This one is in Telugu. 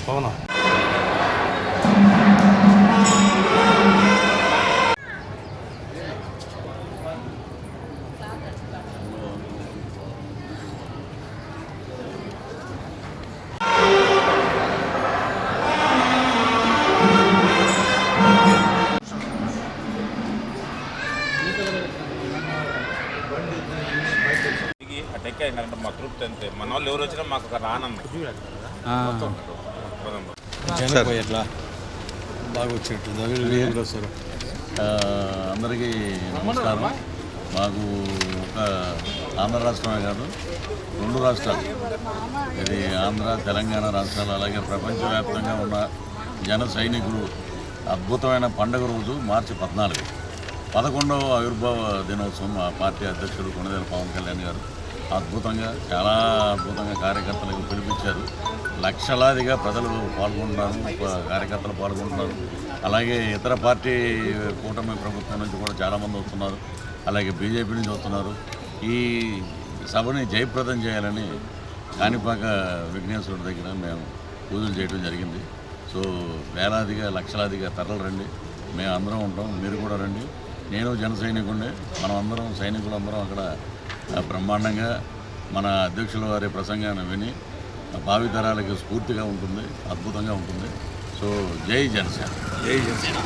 పవనా టెక్కాయంటే మా తృప్తి అంతే. మన వాళ్ళు ఎవరు వచ్చినా మాకు ఒక రానన్న ఎట్లా బాగా వచ్చినట్టు సార్. అందరికీ నమస్కారం. మాకు ఒక ఆంధ్ర రాష్ట్రమే కాదు, 2 రాష్ట్రాలు, ఇది ఆంధ్ర తెలంగాణ రాష్ట్రాలు, అలాగే ప్రపంచవ్యాప్తంగా ఉన్న జన సైనికులు అద్భుతమైన పండుగ రోజు మార్చి 14, 11వ ఆవిర్భావ దినోత్సవం. మా పార్టీ అధ్యక్షుడు కొణిదెల పవన్ కళ్యాణ్ గారు చాలా అద్భుతంగా కార్యకర్తలకు పిలిపించారు. లక్షలాదిగా ప్రజలు పాల్గొంటున్నారు, కార్యకర్తలు పాల్గొంటున్నారు. అలాగే ఇతర పార్టీ కూటమి ప్రభుత్వం నుంచి కూడా చాలామంది వస్తున్నారు, అలాగే బీజేపీ నుంచి వస్తున్నారు. ఈ సభని జయప్రదం చేయాలని కాణిపాక విఘ్నేశ్వరుడి దగ్గర మేము పూజలు చేయడం జరిగింది. సో వేలాదిగా లక్షలాదిగా తరలి రండి, మేము అందరం ఉంటాం, మీరు కూడా రండి. నేను జన సైనికుడిని, మనం అందరం సైనికులందరం అక్కడ బ్రహ్మాండంగా మన అధ్యక్షుల వారి ప్రసంగాన్ని విని భావితరాలకు స్ఫూర్తిగా ఉంటుంది, అద్భుతంగా ఉంటుంది. సో జై జనసేన, జై జనసేన.